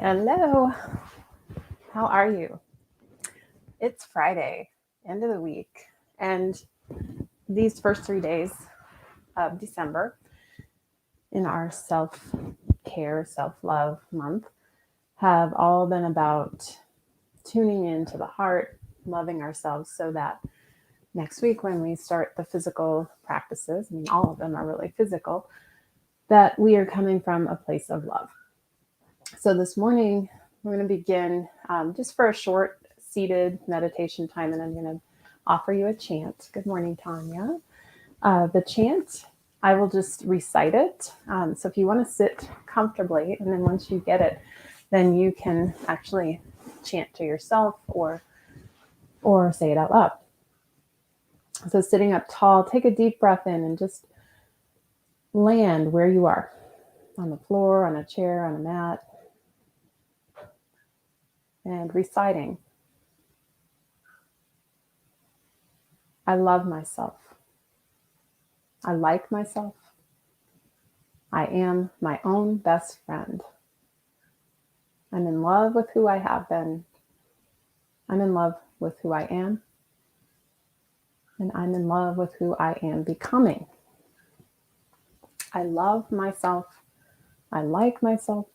Hello, how are you? It's Friday, end of the week, and these first 3 days of December in our self care, self love month have all been about tuning into the heart, loving ourselves so that next week when we start the physical practices, I mean, all of them are really physical, that we are coming from a place of love. So this morning, we're going to begin just for a short seated meditation time, and I'm going to offer you a chant. Good morning, Tanya. The chant, I will just recite it. So if you want to sit comfortably, and then once you get it, then you can actually chant to yourself or say it out loud. So sitting up tall, take a deep breath in and just land where you are, on the floor, on a chair, on a mat, and reciting. I love myself. I like myself. I am my own best friend. I'm in love with who I have been. I'm in love with who I am. And I'm in love with who I am becoming. I love myself. I like myself.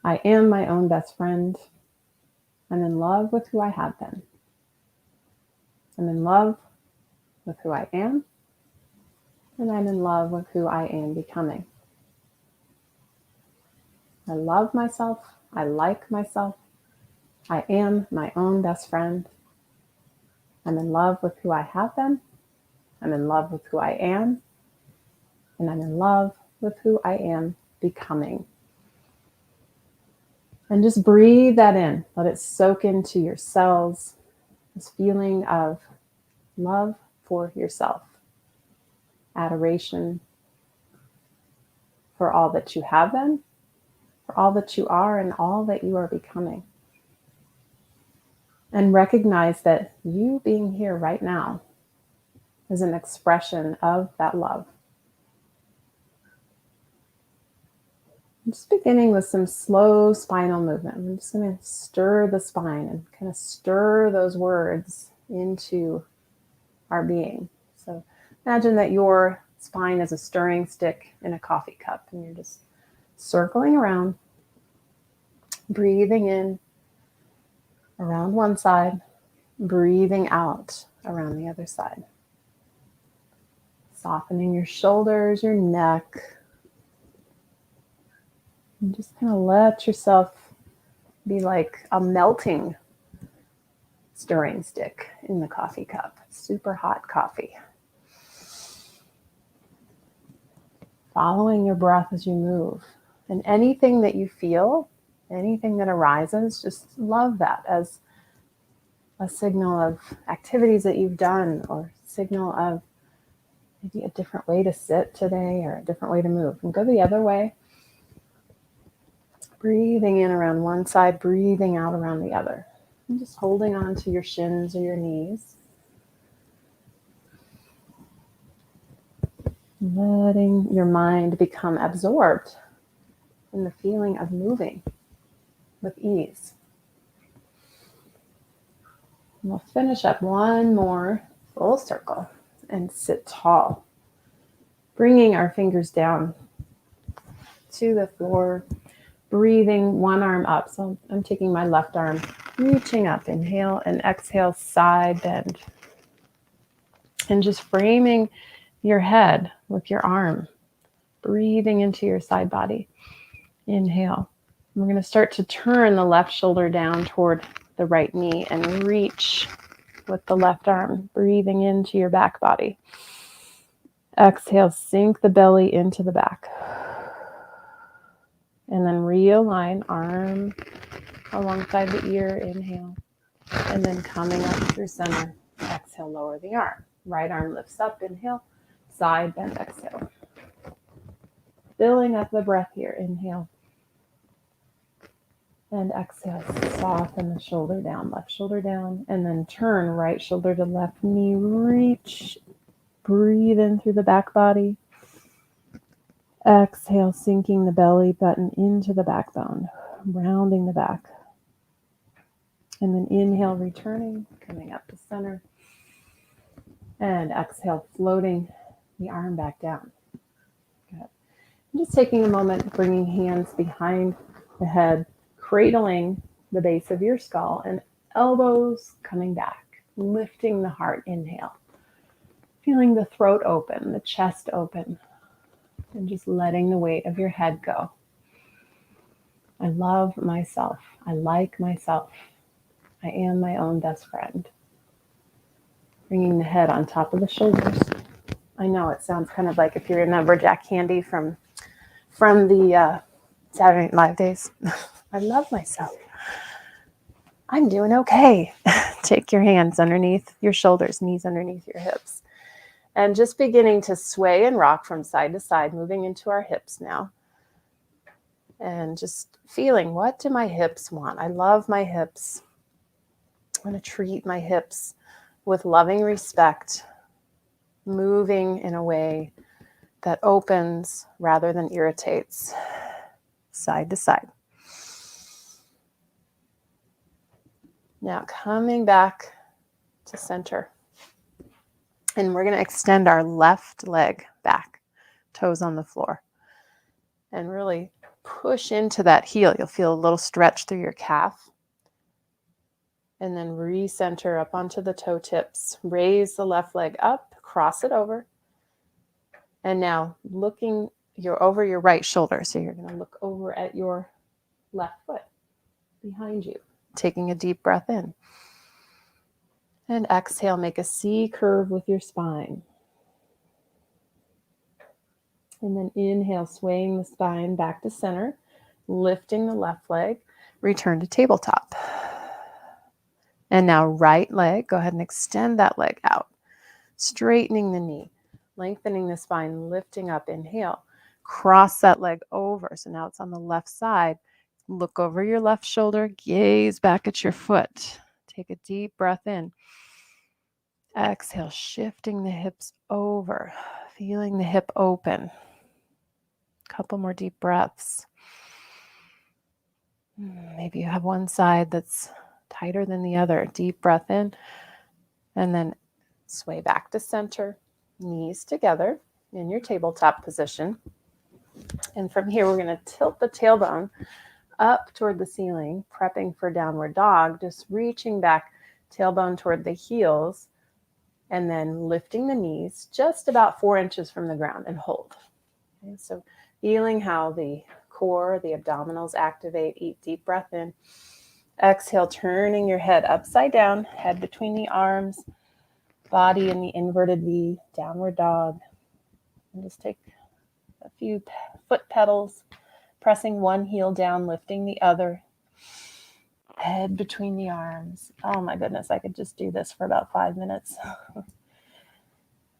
I am my own best friend. I'm in love with who I have been. I'm in love with who I am. And I'm in love with who I am becoming. I love myself. I like myself. I am my own best friend. I'm in love with who I have been. I'm in love with who I am. And I'm in love with who I am becoming. And just breathe that in. Let it soak into your cells. This feeling of love for yourself. Adoration for all that you have been, for all that you are, and all that you are becoming. And recognize that you being here right now is an expression of that love. I'm just beginning with some slow spinal movement. I'm just going to stir the spine and kind of stir those words into our being. So imagine that your spine is a stirring stick in a coffee cup, and you're just circling around, breathing in around one side, breathing out around the other side. Softening your shoulders, your neck, and just kind of let yourself be like a melting stirring stick in the coffee cup. Super hot coffee. Following your breath as you move. And anything that you feel, anything that arises, just love that as a signal of activities that you've done, or signal of maybe a different way to sit today or a different way to move. And go the other way. Breathing in around one side, breathing out around the other. And just holding on to your shins or your knees. Letting your mind become absorbed in the feeling of moving with ease. And we'll finish up one more full circle and sit tall. Bringing our fingers down to the floor, breathing one arm up. So I'm taking my left arm, reaching up, inhale and exhale, side bend. And just framing your head with your arm, breathing into your side body. Inhale. We're going to start to turn the left shoulder down toward the right knee and reach with the left arm, breathing into your back body. Exhale, sink the belly into the back. And then realign arm alongside the ear, inhale. And then coming up through center, exhale, lower the arm. Right arm lifts up, inhale. Side bend, exhale. Filling up the breath here, inhale. And exhale, soften the shoulder down, left shoulder down. And then turn right shoulder to left knee, reach. Breathe in through the back body. Exhale, sinking the belly button into the backbone. rounding the back. And then inhale, returning, coming up to center. And exhale, floating the arm back down. Good. And just taking a moment, bringing hands behind the head, cradling the base of your skull, and elbows coming back, lifting the heart, inhale. Feeling the throat open, the chest open, and just letting the weight of your head go. I love myself. I like myself. I am my own best friend. Bringing the head on top of the shoulders. I know it sounds kind of like if you remember Jack Candy from the Saturday Night Live days. I love myself. I'm doing okay. Take your hands underneath your shoulders, knees underneath your hips. And just beginning to sway and rock from side to side, moving into our hips now. And just feeling, what do my hips want? I love my hips. I'm going to treat my hips with loving respect, moving in a way that opens rather than irritates, side to side. Now coming back to center. And we're going to extend our left leg back, toes on the floor. And really push into that heel. You'll feel a little stretch through your calf. And then recenter up onto the toe tips. Raise the left leg up, cross it over. And now looking over your right shoulder. So you're going to look over at your left foot behind you. Taking a deep breath in. And exhale, make a C curve with your spine. And then inhale, swaying the spine back to center, lifting the left leg, return to tabletop. And now right leg, go ahead and extend that leg out, straightening the knee, lengthening the spine, lifting up, inhale. Cross that leg over. So now it's on the left side. Look over your left shoulder, gaze back at your foot. Take a deep breath in. Exhale, shifting the hips over, feeling the hip open. Couple more deep breaths. Maybe you have one side that's tighter than the other. Deep breath in, and then sway back to center, knees together in your tabletop position. And from here, we're going to tilt the tailbone up toward the ceiling, prepping for downward dog, just reaching back, tailbone toward the heels, and then lifting the knees just about 4 inches from the ground and hold. Okay, so feeling how the core, the abdominals activate. Eat deep breath in. Exhale, turning your head upside down, head between the arms, body in the inverted V, downward dog. And just take a few foot pedals, pressing one heel down, lifting the other. Head between the arms. Oh my goodness, I could just do this for about 5 minutes.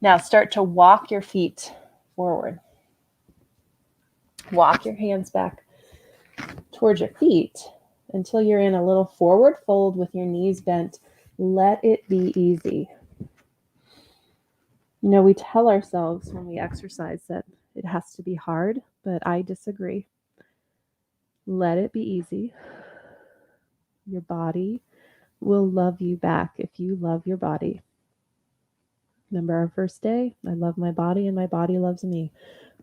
Now start to walk your feet forward. Walk your hands back towards your feet until you're in a little forward fold with your knees bent. Let it be easy. You know, we tell ourselves when we exercise that it has to be hard, but I disagree. Let it be easy. Your body will love you back if you love your body. Remember our first day? I love my body and my body loves me.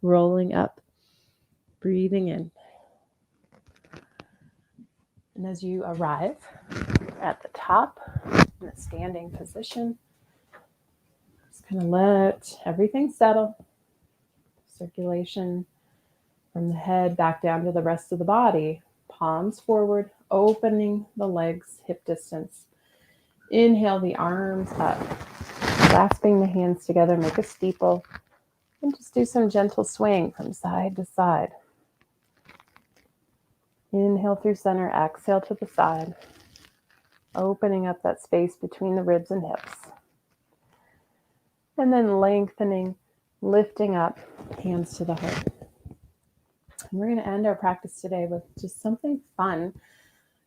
Rolling up, breathing in. And as you arrive at the top in a standing position, just kind of let everything settle. Circulation from the head back down to the rest of the body. Palms forward, opening the legs hip distance. Inhale the arms up, clasping the hands together, make a steeple, and just do some gentle swaying from side to side. Inhale through center, exhale to the side, opening up that space between the ribs and hips. And then lengthening, lifting up, hands to the heart. And we're going to end our practice today with just something fun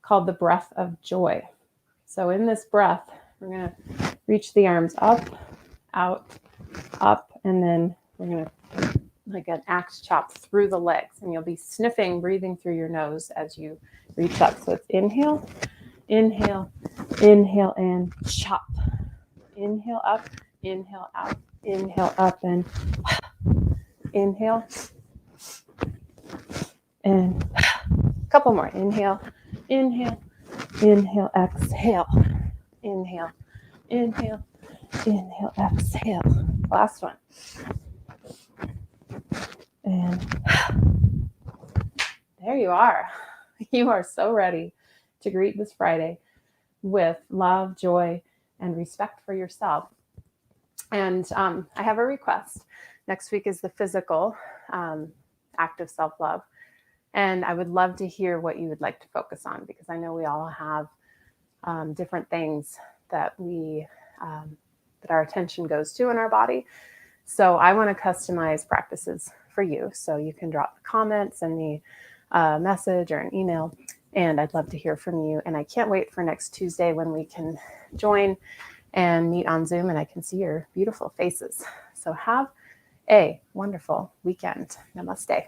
called the breath of joy. So in this breath, we're going to reach the arms up, out, up, and then we're going to like an axe chop through the legs, and you'll be sniffing, breathing through your nose as you reach up. So it's inhale, inhale, inhale, and chop. Inhale up, inhale out, inhale up, and inhale, and a couple more. Inhale, inhale, inhale, exhale, inhale, inhale, inhale, exhale. Last one. And there you are. You are so ready to greet this Friday with love, joy, and respect for yourself. And I have a request. Next week is the physical act of self-love. And I would love to hear what you would like to focus on, because I know we all have different things that that our attention goes to in our body. So I want to customize practices for you. So you can drop a comment, send me a message or an email, and I'd love to hear from you. And I can't wait for next Tuesday when we can join and meet on Zoom and I can see your beautiful faces. So have a wonderful weekend. Namaste.